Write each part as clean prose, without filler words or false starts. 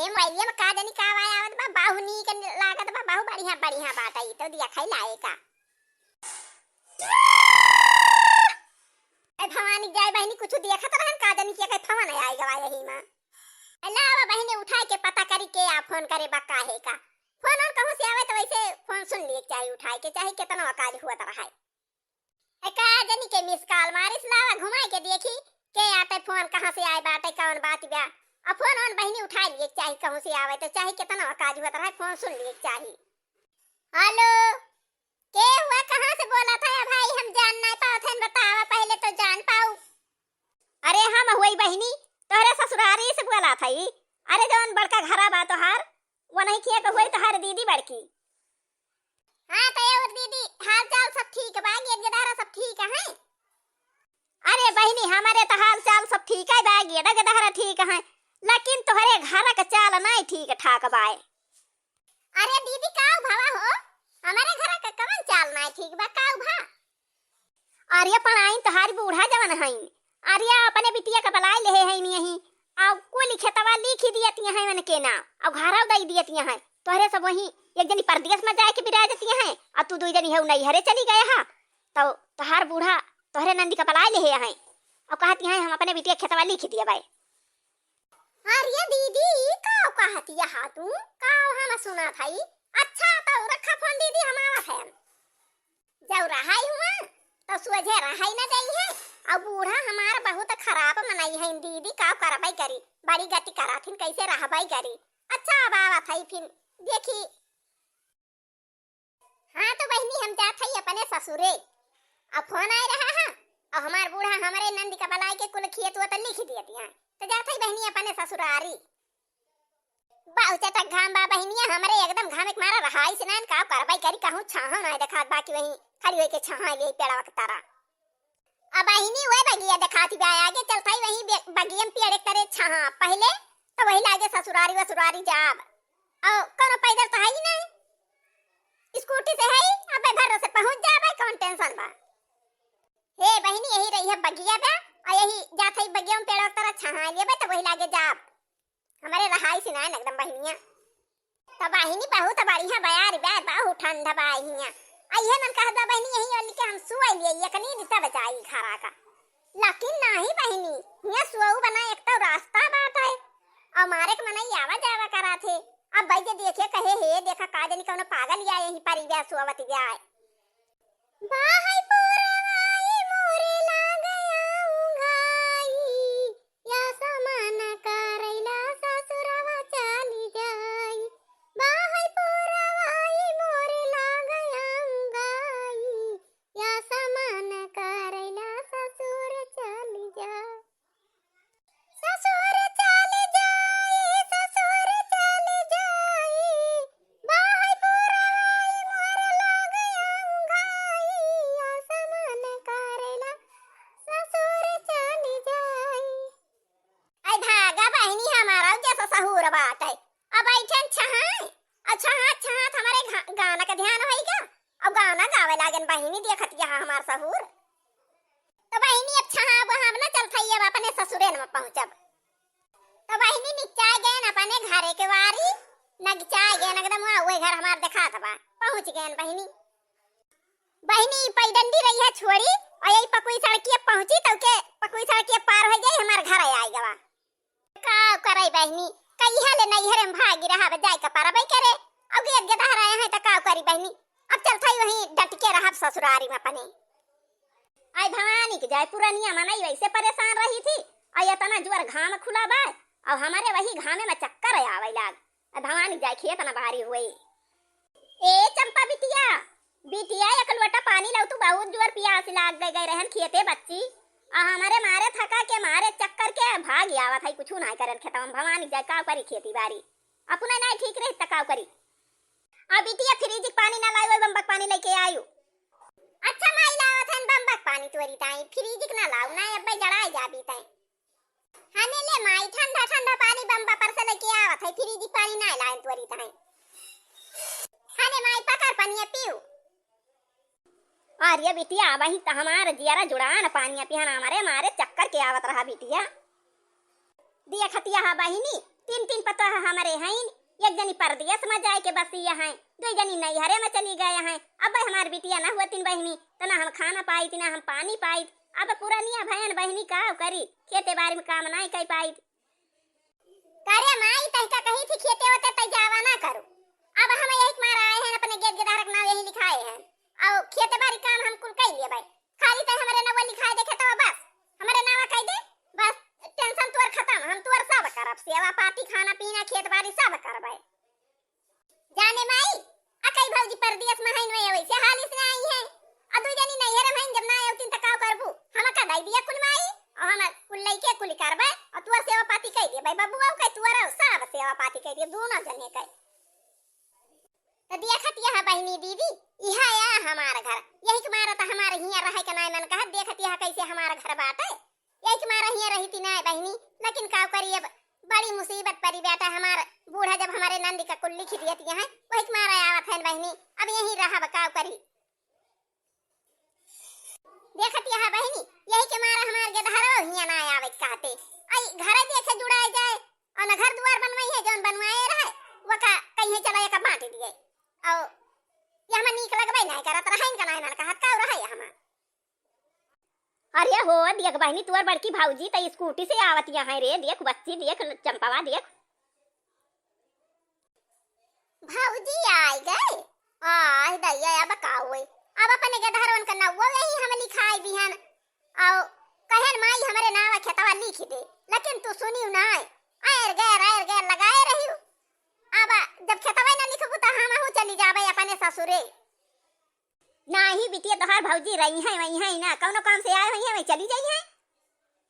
मोबाइलिया में का जानी का आया आवत बा बाहुनी के लागत बा बाहु बढ़िया बढ़िया बात आई तो दिया खाई लाए का। ए भवानी जाय बहनी कुछ देखत रहन का जानी के फोन आई गवा यही में। अल्लाह बहनी उठाए के पता करी के आ फोन करे बा काहे का। फोन और कहूं से आवे तो वैसे फोन सुन लिए चाहिए उठाए के चाहे कितना काज हुआ रहा है। का जानी के मिस कॉल मारिस लावा घुमाए के देखी के आते फोन कहां से आए बाटे कौन बात बा। अब फोन ऑन बहनी उठा लिए चाहिए कहूं से आवे तो चाहे कितना काज हुआ रहा है फोन सुन लिए चाहिए। हेलो के हुआ कहां से बोला था भाई हम जान नहीं पाओ थे बतावा पहले तो जान पाऊ। अरे हम हुई बहनी तोरे ससुरारी से बोला था। अरे जौन बड़का घरा बा तोहार वो नहीं किया के हुई तोहार दीदी बड़की। हां तो और दीदी हाल चाल सब ठीक बा गेदारा सब ठीक है। अरे बहनी हमारे तो हाल चाल सब ठीक है बा गेदारा ठीक है लेकिन तोहरे घर का चाल नहीं ठीक ठाक बा। अरे दीदी काऊ भावा हो हमारे घर का कवन चाल नहीं ठीक बा काऊ भा। अरे पढ़ाई तोहारी बूढ़ा जवन है अरे अपने बिटिया का बलाई ले है नहीं आ को लिखतवा लिखी दियती है मन के ना अब घरौ दई दियती है तोहरे सब वही एक जनी परदेश में जाए के बिराज देती है आ तू दुई जनी है नहीं हरे चली गए हा तो तोहार बूढ़ा तोहरे नंदी का बलाई ले है अब कहती है हम अपने बिटिया खेतवा लिख दिया भाई। अरे दीदी काऊ कहती है तू काऊ हम सुना था। अच्छा तो रखा फोन दीदी हमारा है जब रहाई हुआ तो सोझे रहाई ना गई है। अब बूढ़ा हमारा बहुत खराब मनाई है दीदी का करबाई करी बड़ी गति कराथिन कैसे रहबाई करी। अच्छा अब आवत है फिर देखी। हाँ तो बहनी हम जात है अपने ससुरे अब फोन आ रहा है और हमार बूढ़ा हमारे नंदी का बलाई के कुल खेत वो तो लिख दियती है तो जात है बहनी अपने ससुरारी। बहुत तक घाम बा बहनिया हमारे एकदम घाम एक मारा रहाई से नान का करबाई करी कहूं छाहा ना दिखात बाकी वही खड़ी होई के छाहा ले पेड़ा वक तारा। अब बहनी वही बगिया दिखाती बा आगे चलता ही वही बगियम पेड़ करे छाहा पहले तो वही लागे ससुरारी वसुरारी जाब और कोनो पैदल तो है ही नहीं स्कूटी से है अब घर से पहुंच जाबे कौन टेंशन बा। हे बहनी यही रही है बगिया बा और यही जात है बगियम पेड़ तरह छाहा लेबे तो वही लागे जाब हमारे रहाई से ना एकदम बहनिया। तो बहनी बहुत बढ़िया बयार बा बहुत ठंडा बा हिया आइए मन कहदा बहनी यही वाली के हम सुई लिए एकनी दिता बचाई घरा का लेकिन नहीं बहनी हिया सुऊ बना एक तो रास्ता बात है और मारे के मनाई आवा जावा करा थे। अब भाई जे देखे कहे हे देखा का जनी कौन पागल या यही परिव्या सुवती गया है बाहई पुरवाई मोरे लागया उंगाई या समान करैला ससुरवा चली जाई बाहई पुरवाई मोरे लागया उंगाई या समान करैला ससुर चली जाई ससुर चली जाई ससुर चली जाई बाहई पुरवाई मोरे लागया उंगाई या समान करैला ससुर चली जाई। आई भागा बहनी हमारा जैसा सहूर बात है अब बैठन छहां अच्छा अच्छा हमारे गाना का ध्यान होएगा अब गाना गावे लागन बहनी देखत यहां हमार सहूर तो बहनी अब छहां अब हम ना चल थई अब अपने ससुरे में पहुंचब तो बहनी निचा गए अपने घरे के वारी नगचा गए एकदम वही घर हमार देखा था पहुंच गए बहनी। बहनी पैदंडी रही है छोड़ी और यही पकुई सड़किया पहुंची तो के पकुई सड़किया पार हो गई हमार घर आई गवा का करई बहनी कहिया ले नहीं हरे भागी रहा जाय का पारबई करे अब गेट गेदा रहे हैं त का करी बहनी अब चल थई वही डट के रहा ससुरारी में अपने। आई भवानी के जाय पुरानिया मनाई वैसे परेशान रही थी और इतना जोर घाम खुला बा और हमारे वही घामे में चक्कर आवे लाग भवानी जाय खेत ना भारी हुई। ए चंपा बिटिया बिटिया एक लोटा पानी लाऊ तू बहुत जोर प्यास लाग गई रहन खेते बच्ची हमारे मारे थका के मारे चक्कर के भाग आवा था कुछ ना करन खेतम भवानी जाय का करी खेती बाड़ी अपने नहीं ठीक रही तकाव करी। अब बिटिया फ्रिज पानी ना लायो बम्बक पानी लेके आयु। अच्छा माई लावत हन बम्बक पानी तोरी ताई फ्रिज ना लाऊ ना अब जड़ाई जाबी ताई हने ले माई ठंडा ठंडा पानी बम्बा पर से लेके आवत है फ्रिज पानी ना लाइन तोरी ताई हने माई पकड़ पानी पीऊ। अरे बिटिया वही तो हमार जियारा जुड़ान पानी पिहन हमारे मारे चक्कर के आवत रहा बिटिया दिया खतिया हा बहिनी तीन तीन पता हमारे हैं एक जनी परदेश में जाए के बस यहाँ दो जनी नैहरे में चली गए हैं। अब हमार बिटिया ना हुआ तीन बहनी तो ना हम खाना पाई ना हम पानी पाई। अब पुरानिया बहन बहनी का करी खेते बाड़ी में काम नहीं कर पाई। करे माई तहका कही थी खेते होते तो जावा ना करो। अब हम यही मार आए हैं अपने गेट के धारक नाम यही लिखाए हैं और खेते बाड़ी काम हम कुल कर लिए भाई। खाली तो हमारे नाम लिखाए देखे तो बस हमारे नाम कह दे बस टेंशन तोर खत्म। हम तोर सब करब सेवा पाती खाना पीना खेत बाड़ी सब करबै। जाने माई अकई भौजी परदेश में है नय वैसे हाल इसने आई है आ दू जनी नैहर में जब ना आउतिन त का करबू हम का दई दिया कुल माई और हम कुल लइके कुल करबै और तोर सेवा पाती कह दे भाई बबुआ के तोर सब सेवा पाती कह दे दोनों जने कह त देखत यह बहनी दीदी इहा या हमार घर यही के मारा त हमार हिया रहे के नाय मन कह देखत यह कैसे हमार घर बाटे यही के मारा हिया रही थी ना बहनी लेकिन का करी अब बड़ी मुसीबत पड़ी बेटा हमार बूढ़ा जब हमारे नंदी का कुल लिख दिया थी है वही मारा आवत है बहनी अब यही रहा बकाव करी देखत यह बहनी यही के मारा हमार गधरो हिया ना आवे कहते आई घर देखे जुड़ाए जाए और न घर द्वार बनवाई है जौन बनवाए रहे वो का कहीं चला का बांट दिए और ये हम नीक लगबै नहीं करत रहन का नहीं कहा का रहा है हम। अरे हो देख बहनी तोर बड़की भाऊजी त स्कूटी से आवत यहाँ रे देख बच्ची देख चंपावा देख भाऊजी आई गए आय दैया अब का होई अब अपने गधरवन का नवो यही हम लिखाई दिहन और कहन माई हमरे नावा खेतवा लिख दे लेकिन तू सुनी ना आयर गैर लगाए रही अब जब खेतवा ना लिखबू त हम हूं चली जाबे अपने ससुरे नाही बिटिया तोहार भौजी रही है वही है ना कौनो काम से आए हुई है वही चली जाई है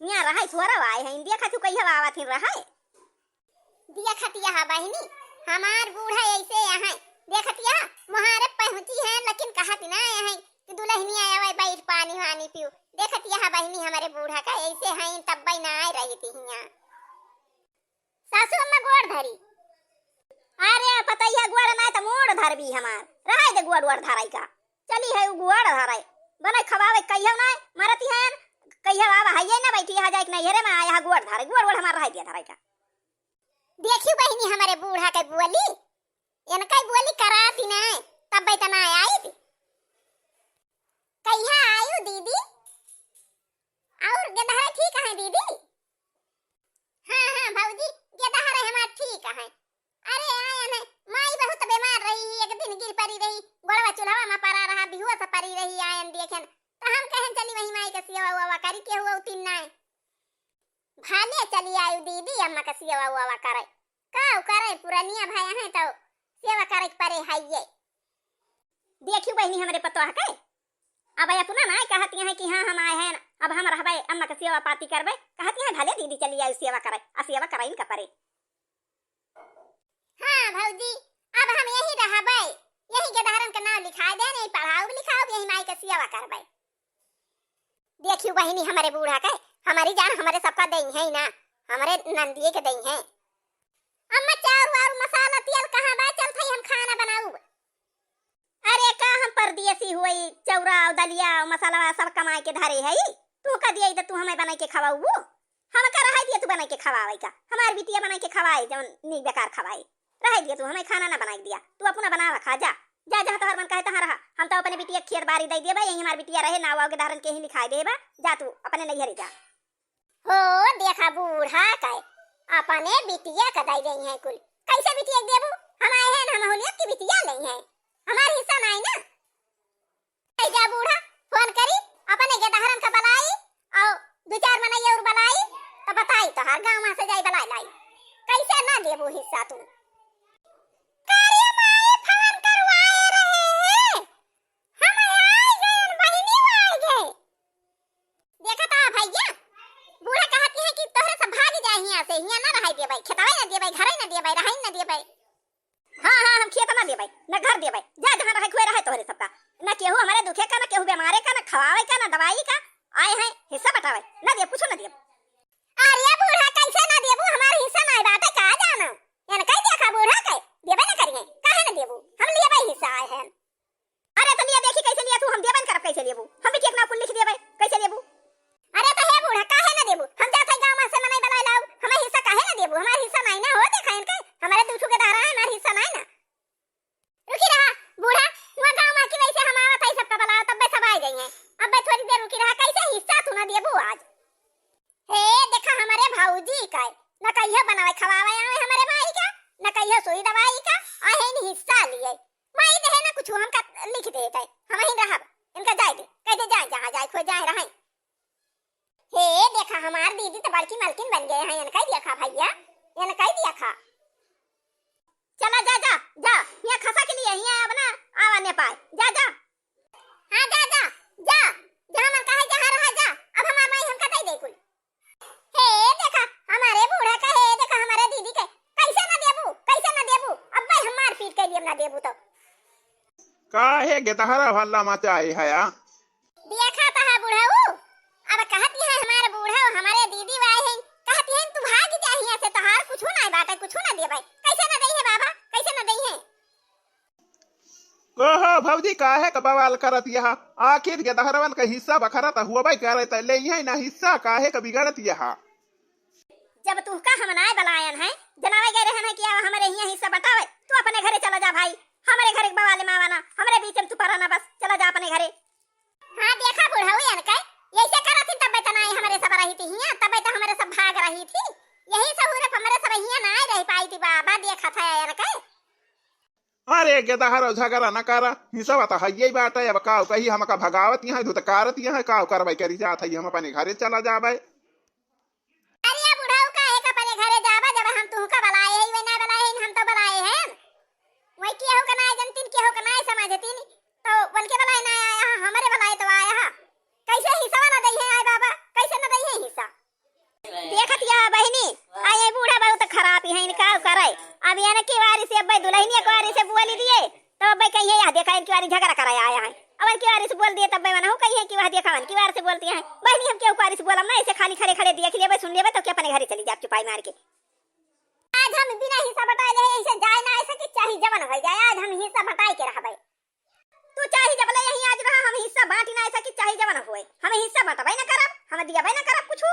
यहाँ रहा थोड़ा आए हैं देखा तू कहिया आवत ही रहा देखत यह बहनी हमार बूढ़ा ऐसे यहाँ देखत यह मुहारे पहुंची है लेकिन कहत ना है कि दुल्हनी आवे बैठ पानी वानी पियो देखत यह बहनी हमारे बूढ़ा का ऐसे हैं तब बई ना आई रही थी यहाँ सासू अम्मा गोड़ धरी अरे पता ही गोड़ ना तो मोड़ धर भी हमार रहा दे गोड़ धराई का चली है गुआड़ धराई बने खवावे कहियो ना मरती है कहियो आवा है ना बैठी आ जाए नहीं रे मैं आया गुआड़ धराई गुआड़ हमार रह दिया धराई का देखियो बहनी हमारे बूढ़ा के बुअली इनका बुअली कराती ना तब बैठना आई थी कहिया आयु दीदी और गदहरा ठीक है दीदी। हां भौजी गदहरा हमार ठीक है। अरे आया ने माई बहुत बीमार रही एक दिन गिर पड़ी रही गोड़वा चूल्हा में पड़ा रहा बिहुआ से पड़ी रही आयन देखन तो हम कहन चली वही माई के सेवा हुआ करी के हुआ उतिन ना भाले चली आयु दीदी अम्मा का सेवा हुआ करे का करे पुरानिया भाई हैं तो सेवा करे परे है ये देखियो बहनी हमरे पतो है के अब अपना ना कहती है कि हां हम आए हैं अब हम रहबे अम्मा के सेवा पाती करबे कहती है भले दीदी चली आयु सेवा करे आ सेवा कराइन का परे। हां भौजी अब हम यही रहबे यही गधारन का नाम लिखा दे नहीं पढ़ाओ लिखाओ यही माई के सेवा करबे। देखियो बहनी हमारे बूढ़ा के हमारी जान हमारे सबका देई है ना हमारे नंदिए के देई है अम्मा चार और मसाला तेल कहां बा चल थई हम खाना बनाऊ। अरे का हम परदेसी हुई चौरा दलिया मसाला सब कमाए के धरे है तू का दिया तो तू हमें बना के खवाऊ हम का रह दिया तू बना के खवावे का हमार बिटिया बना के खवाए जौन नी बेकार खवाए रह दिया तू हमें खाना ना बना दिया तू अपना बनावा खा जा जा जहां तोहर मन कहे तहां रहा हम तो अपने बिटिया खीर बारी दे देबा यही हमार बिटिया रहे नावा के धारन के ही लिखा देबा जा तू अपने नैहर जा। हो देखा बूढ़ा कहे अपने बिटिया का दई गई है कुल कैसे बिटिया देबू हम आए हैं हम होलिया की बिटिया नहीं है हमार हिस्सा नहीं ना जा बूढ़ा फोन करी अपने के धारन का बलाई और दो चार मनई और बलाई तो बताई तो हर गांव में से जाई बलाई लाई कैसे ना देबू हिस्सा तू कार्य माए फोन करवाए रहे हम आए गए बहनी आ गए देखा था भैया बूढ़ा कहती है कि तोहरे से भाग जाए यहां से यहां ना रह देबे खेतवा ना देबे घरे ना देबे रहई ना देबे। हां हम खेत ना देबे ना घर देबे जा जहां रहे खोए रहे तोहरे सबका ना केहू हमारे दुखे का ना केहू बीमारे का ना खवावे का ना दवाई का आए हैं हिस्सा बटावे ना दे पूछो ना दे। अरे बूढ़ा कैसे ना देबू हमार हिस्सा ना बात का जाना यानी कह देखा बूढ़ा के देबे ना करिए काहे ना देबू हम लेबे हिस्सा आए हैं। अरे तो लिया देखी कैसे लिया तू हम देबन करब कैसे लेबू हम भी ना कुल लिख देबे कैसे लेबू। अरे तो हे बूढ़ा काहे ना देबू हम जाते गांव में से मनाई बनाई लाऊ हमें हिस्सा काहे ना देबू हमार हिस्सा नहीं ना हो देखा इनके हमारे रहे थे हम ही रहब इनका जाए दे कैसे जाए जहाँ जाए खो जाए रहे हे देखा हमार दीदी तो बड़की मालकिन बन गए हैं इनका देखा भैया इनका देखा चला जा जा जा यहाँ खसा के लिए यहाँ अब ना आवा ने पाए जा जा हाँ जा जा जा जहाँ मन कहे जहाँ रहा जा अब हमार माई हम कतई दे कुल हे देखा हमारे बूढ़ा का हे देखा हमारे दीदी के कैसे ना देबू अब भाई हम मार पीट के लिए ना देबू तो काहे के तहरा हल्ला मचाई है या देखा तहा बूढ़ाऊ अब कहती है हमारे बूढ़ा हमारे दीदी वाई है कहती है तू भाग जा यहाँ से तहार कुछ ना बाटे कुछ ना दे भाई कैसे ना दई है बाबा कैसे ना दई है कहो भौजी काहे का बवाल करत यहा आखिर के दहरवन का हिस्सा बखरत हुआ भाई करे ले यही ना हिस्सा काहे का बिगड़त यहा जब तुमका हम नाय बलायन है जनावे गए रहन है कि हमारे यहाँ हिस्सा बतावे तू अपने घरे चला जा भाई हमारे घरे बवाले मावाना हमारे बीच में तू पराना बस चला जा अपने घरे हां देखा बुढ़ाऊ यान का ऐसे करत थी तब तनाई हमारे सब रही थी हिया तब तो हमारे सब भाग रही थी यही सहूर हमारे सब हिया ना रह पाई थी बाबा देखा था यान का अरे के दहरो झगड़ा न करा हिस्सा तो हइये बाटे अब काव कही हमका भगावत यहाँ धुतकारत यहाँ काव करबै करी जात है हम अपने घरे चला जाबे अरे बुढ़ाऊ काहे का अपने घरे जाबा जब हम तुहका बलाए है वे ना बलाए हम तो बलाए हैं वही किया हो कना जनतिन किया हो कना समझतिन तो बन के बलाए ना आया हमारे बलाए तो आया हा कैसे हिस्सा ना दई है आय बाबा कैसे ना दई है हिस्सा देखत या बहनी आए बूढ़ा बहुत खराब है इनकार करे अब यानी की वारी से अब दुल्हनिया को वारी से बोली दिए तो अब कहिए या देखा इनकी वारी झगड़ा कराया आया है अब की वारी से बोल दिए तब मैं कहिए कि वह देखा की वारी से बोलती है बहनी हम क्यों वारी से बोलम ना ऐसे खाली खड़े खड़े देख लेबे सुन लेबे तो क्या अपने घरे चली जा चुपाई मार के आज हम बिना हिस्सा बटाए ले ऐसे जाए ना ऐसे कि चाही जवन हो जाए आज हम हिस्सा बटाए के रहबे तू चाही जब ले यहीं आज रहा हम हिस्सा बांटी ना ऐसा कि चाही जवन होए हम हिस्सा बटबे ना करब हम दियाबे ना करब कुछ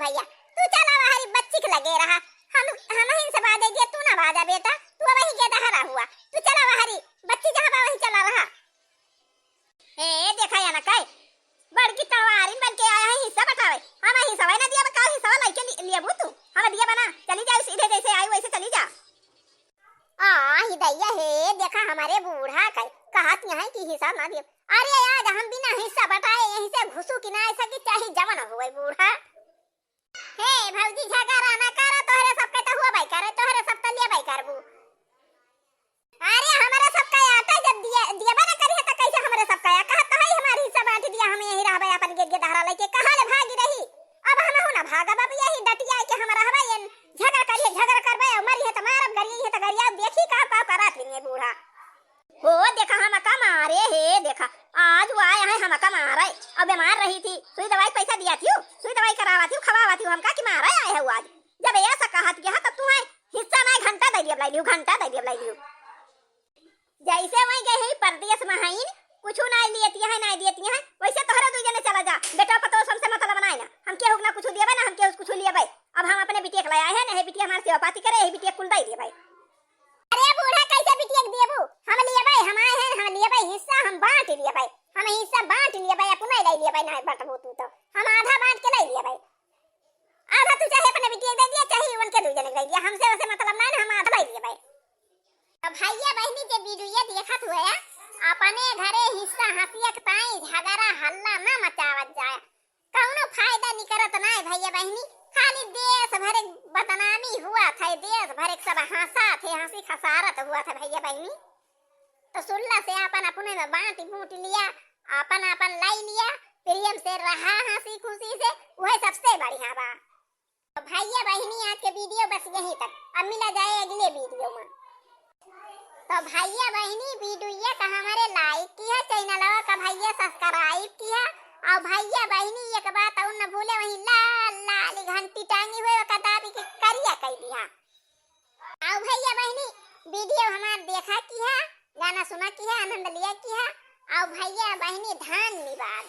भैया तू चला हरी बच्ची के लगे रहा हम ही से बादे दिया तू ना बाजा बेटा तू वही के दहरा हुआ तू चला हरी बच्ची जहां वहीं चला रहा ए देखा या ना काय बड़की तवारिन बन के आया है हिस्सा बटावे हम हिस्सा ना दिया बका हिस्सा लाई के लिए बू तू हम दिया बना चली जा सीधे जैसे आई वैसे चली जा हिदैया हे देखा हमारे बूढ़ा का कहत यहाँ कि हिस्सा ना दिया अरे आज हम बिना हिस्सा बटाए यहीं से घुसू कि ना ऐसा कि चाहे जवन होए बूढ़ा हे भौजी झगड़ा ना कर तोहरे सब के तो हुआ भाई करे तोहरे सब तो लिया भाई करबू अरे हमारे सब का आता जब दिया बना करी तो कैसे हमारे सब का कहा तो है हमारी हिस्सा बांट दिया हम यही रहबे अपन गेट के दहरा लेके कहां ले भागी रही अब हम हो ना भागा बाबू यही डटिया के हमारा हवा ये झगड़ा करबे मरी है तो मारब गरी है तो गरिया देखी का करत लिए बूढ़ा हो देखा हम का मारे हे देखा आज वो आया है हम का मारे अब बीमार रही थी सुई दवाई पैसा दिया थी सुई दवाई करावा थी खवावा थी हम का कि मारा आया है आज जब ऐसा कहत गया तो तू है हिस्सा नहीं घंटा दे दिया घंटा दे दिया जैसे वही गए ही परदेश में हईन कुछ नहीं लेती है नहीं देती है वैसे तोहरा दू जने चला जा बेटा पतो हमसे मतलब बनाए ना हम के हुक ना कुछ देबे ना हम के कुछ लेबे अब हम अपने बिटिया के लाया है ना बिटिया हमारे सेवा पाती करे है बिटिया कुल दे दे भाई अरे बूढ़ा कैसे बिटिया के देबू हम लिए भाई हम आए हैं हम लिए भाई हिस्सा हम बांट लिए भाई हम हिस्सा बांट लिए भाई अपना ले लिए भाई ना बटबू तू तो हम आधा बांट के ले लिए भाई आधा तू चाहे अपने बिटिया दे दिया चाहे उनके दू जने दे दिया हमसे वैसे मतलब ना हम आधा ले लिए भाई अब भैया बहनी के वीडियो देखत हुए अपने घरे हिस्सा हंसियक ताई झगड़ा हल्ला ना मचावत जाए कौनो फायदा नहीं करत ना भैया बहनी खाली देश भर बदनामी हुआ था देश भर सब हंसा थे हंसी खसारत हुआ था भैया बहनी तो सुल्ला से अपन अपने में बांट बूट लिया अपन अपन लाई लिया प्रेम से रहा हंसी खुशी से वह सबसे बढ़िया बा तो भैया बहनी आज के वीडियो बस यही तक अब मिला जाए अगले वीडियो में तो भैया बहनी वीडियो का हमारे लाइक किया चैनल का भैया सब्सक्राइब किया और भैया बहनी एक बात और न भूले वही लाल लाल घंटी टांगी हुए कदाबी के करिया कह दिया और भैया बहनी वीडियो हमार देखा किया गाना सुना किया आनंद लिया किया और भैया बहनी धन्यवाद।